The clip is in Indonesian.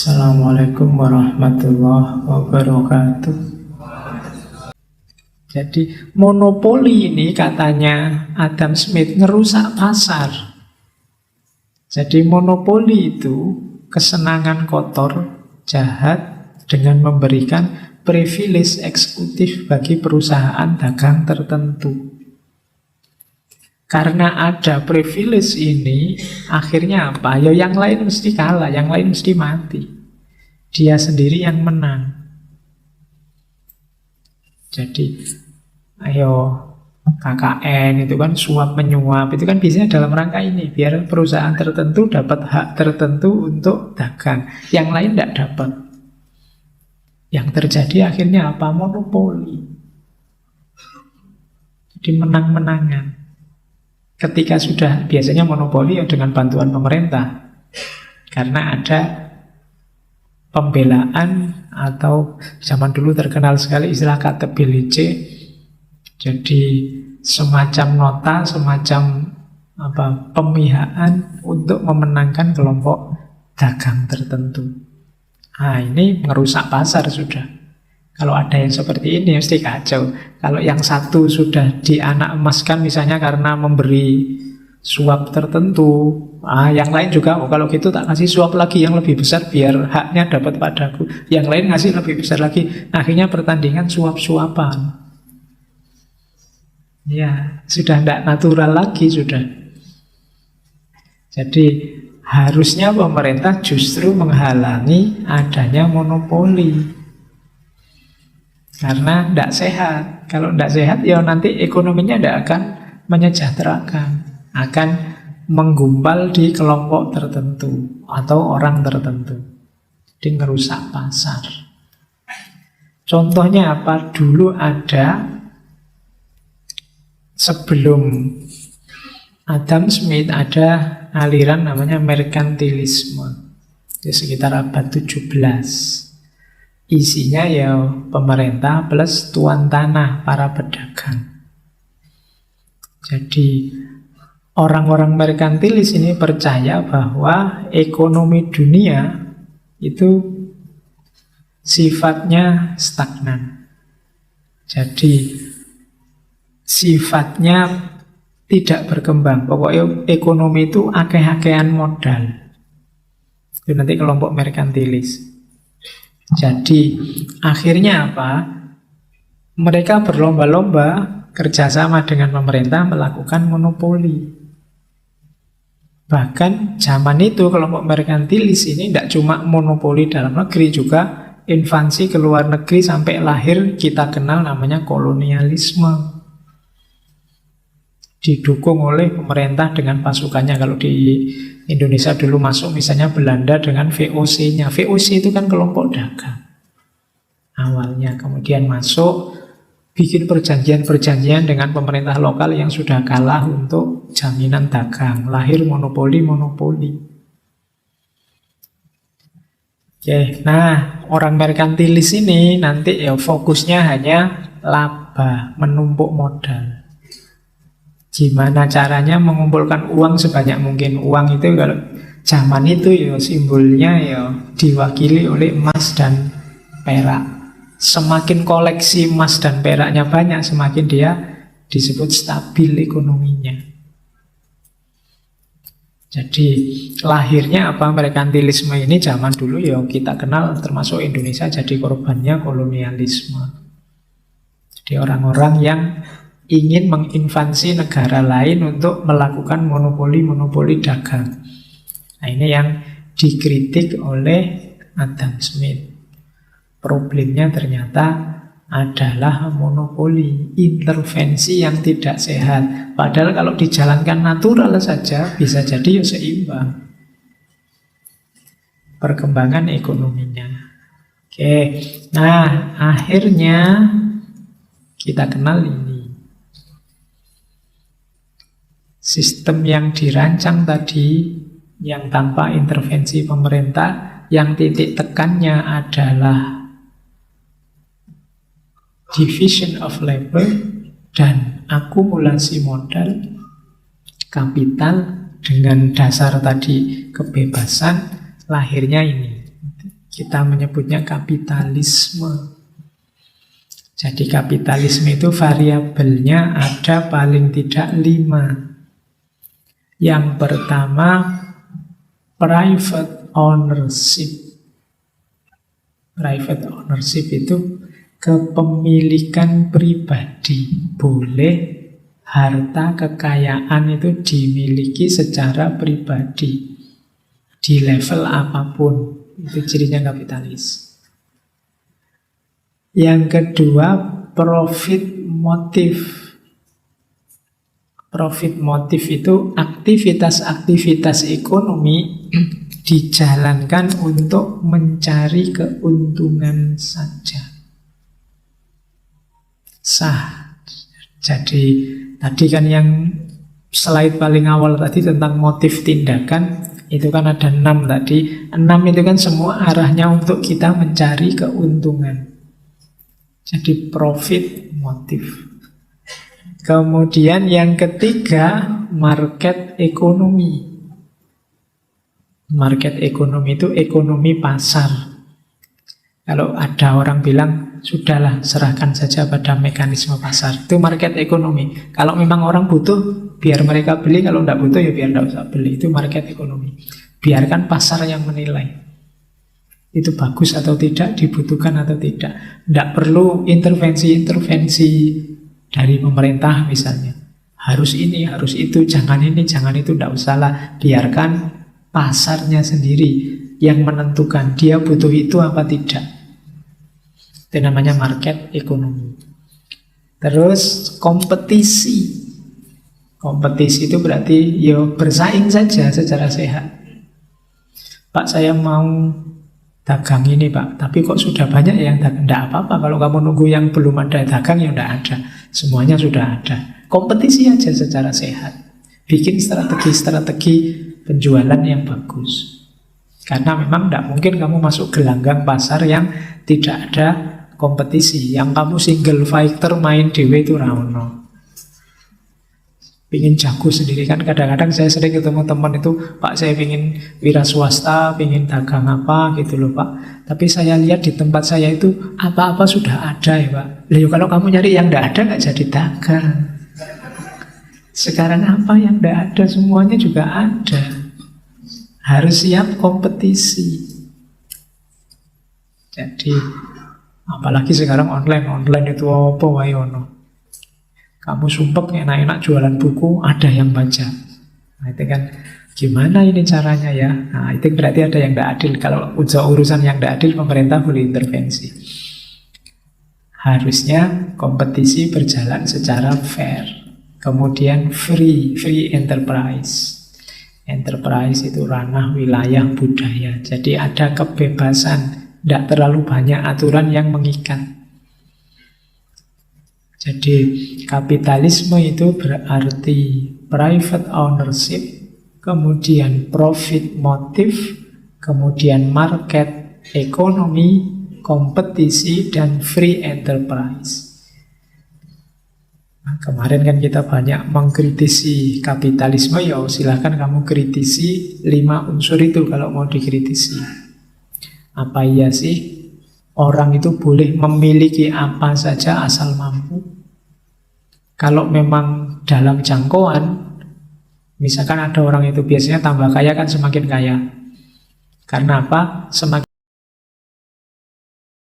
Assalamualaikum warahmatullahi wabarakatuh. Jadi monopoli ini katanya Adam Smith ngerusak pasar. Jadi monopoli itu kesenangan kotor, jahat dengan memberikan privilege eksekutif bagi perusahaan dagang tertentu. Karena ada privilege ini, akhirnya apa? Ya yang lain mesti kalah, yang lain mesti mati. Dia sendiri yang menang. Jadi, ayo KKN itu kan suap menyuap, itu kan biasanya dalam rangka ini, biar perusahaan tertentu dapat hak tertentu untuk dagang, yang lain tidak dapat. Yang terjadi akhirnya apa? Monopoli. Jadi menang-menangan. Ketika sudah biasanya monopoli ya dengan bantuan pemerintah, karena ada pembelaan atau zaman dulu terkenal sekali istilah kata Belice. Jadi semacam nota, semacam pemihakan untuk memenangkan kelompok dagang tertentu. Nah, ini merusak pasar sudah. Kalau ada yang seperti ini mesti kacau. Kalau yang satu sudah dianak emaskan misalnya karena memberi suap tertentu, yang lain juga, kalau gitu tak kasih suap lagi yang lebih besar biar haknya dapat padaku. Yang lain ngasih lebih besar lagi. Akhirnya pertandingan suap-suapan. Ya, sudah tidak natural lagi sudah. Jadi harusnya pemerintah justru menghalangi adanya monopoli. Karena tidak sehat. Kalau tidak sehat, ya nanti ekonominya tidak akan menyejahterakan. Akan menggumpal di kelompok tertentu atau orang tertentu. Jadi merusak pasar. Contohnya apa? Dulu ada, sebelum Adam Smith, ada aliran namanya merkantilisme. Di sekitar abad 17. Isinya ya pemerintah plus tuan tanah, para pedagang. Jadi orang-orang merkantilis ini percaya bahwa ekonomi dunia itu sifatnya stagnan. Jadi sifatnya tidak berkembang. Pokoknya ekonomi itu akeh-akehan modal. Itu nanti kelompok merkantilis. Jadi akhirnya apa? Mereka berlomba-lomba kerjasama dengan pemerintah melakukan monopoli. Bahkan zaman itu kelompok merkantilis ini tidak cuma monopoli dalam negeri, juga invasi ke luar negeri sampai lahir kita kenal namanya kolonialisme. Didukung oleh pemerintah dengan pasukannya. Kalau di Indonesia dulu masuk misalnya Belanda dengan VOC-nya. VOC itu kan kelompok dagang awalnya. Kemudian masuk, bikin perjanjian-perjanjian dengan pemerintah lokal yang sudah kalah untuk jaminan dagang. Lahir monopoli-monopoli. Oke, nah orang merkantilis ini nanti ya fokusnya hanya laba, menumpuk modal. Gimana caranya mengumpulkan uang sebanyak mungkin. Uang itu kalau zaman itu ya simbolnya ya diwakili oleh emas dan perak. Semakin koleksi emas dan peraknya banyak, semakin dia disebut stabil ekonominya. Jadi lahirnya apa merkantilisme ini zaman dulu ya kita kenal, termasuk Indonesia jadi korbannya kolonialisme. Jadi orang-orang yang ingin menginvasi negara lain untuk melakukan monopoli-monopoli dagang. Nah, ini yang dikritik oleh Adam Smith. Problemnya ternyata adalah monopoli, intervensi yang tidak sehat. Padahal kalau dijalankan natural saja bisa jadi ya seimbang perkembangan ekonominya. Oke, nah akhirnya kita kenal ini. Sistem yang dirancang tadi, yang tanpa intervensi pemerintah, yang titik tekannya adalah division of labor dan akumulasi modal, kapital dengan dasar tadi kebebasan, lahirnya ini. Kita menyebutnya kapitalisme. Jadi kapitalisme itu variabelnya ada paling tidak 5. Yang pertama, private ownership. Private ownership itu kepemilikan pribadi. Boleh harta kekayaan itu dimiliki secara pribadi di level apapun. Itu cirinya kapitalis. Yang kedua, profit motive. Profit motive itu aktivitas-aktivitas ekonomi dijalankan untuk mencari keuntungan saja. Sah. Jadi tadi kan yang slide paling awal tadi tentang motif tindakan, itu kan ada 6 tadi. 6 itu kan semua arahnya untuk kita mencari keuntungan. Jadi profit motive. Kemudian yang ketiga, market ekonomi. Market ekonomi itu ekonomi pasar. Kalau ada orang bilang, sudahlah serahkan saja pada mekanisme pasar. Itu market ekonomi. Kalau memang orang butuh, biar mereka beli. Kalau tidak butuh, ya biar tidak usah beli. Itu market ekonomi. Biarkan pasar yang menilai. Itu bagus atau tidak, dibutuhkan atau tidak. Tidak perlu intervensi-intervensi dari pemerintah misalnya. Harus ini, harus itu, jangan ini, jangan itu. Tidak usahlah. Biarkan pasarnya sendiri yang menentukan dia butuh itu apa tidak. Itu namanya market ekonomi. Terus kompetisi. Kompetisi itu berarti ya bersaing saja secara sehat. Pak, saya mau dagang ini Pak, tapi kok sudah banyak yang dagang. Tidak apa-apa, kalau kamu nunggu yang belum ada dagang ya tidak ada. Semuanya sudah ada. Kompetisi aja secara sehat. Bikin strategi-strategi penjualan yang bagus. Karena memang tidak mungkin kamu masuk gelanggang pasar yang tidak ada kompetisi. Yang kamu single fighter main dewe itu rauno. Pingin jago sendiri kan. Kadang-kadang saya sering ketemu teman itu, Pak saya pingin wira swasta, pingin dagang apa gitu loh Pak. Tapi saya lihat di tempat saya itu apa-apa sudah ada ya Pak. Loh, kalau kamu nyari yang tidak ada nggak jadi dagang. Sekarang apa yang tidak ada semuanya juga ada. Harus siap kompetisi. Jadi apalagi sekarang online itu apa wae ono. Kamu sumpek enak-enak jualan buku, ada yang baca. Nah, itu kan gimana ini caranya ya? Nah, itu berarti ada yang tidak adil. Kalau urusan yang tidak adil, pemerintah boleh intervensi. Harusnya kompetisi berjalan secara fair. Kemudian free enterprise. Enterprise itu ranah wilayah budaya. Jadi ada kebebasan, tidak terlalu banyak aturan yang mengikat. Jadi kapitalisme itu berarti private ownership, kemudian profit motive, kemudian market ekonomi, kompetisi, dan free enterprise. Nah, kemarin kan kita banyak mengkritisi kapitalisme, ya silahkan kamu kritisi 5 unsur itu kalau mau dikritisi. Apa iya sih orang itu boleh memiliki apa saja asal mampu? Kalau memang dalam jangkauan, misalkan ada orang itu biasanya tambah kaya kan semakin kaya. Karena apa? Semakin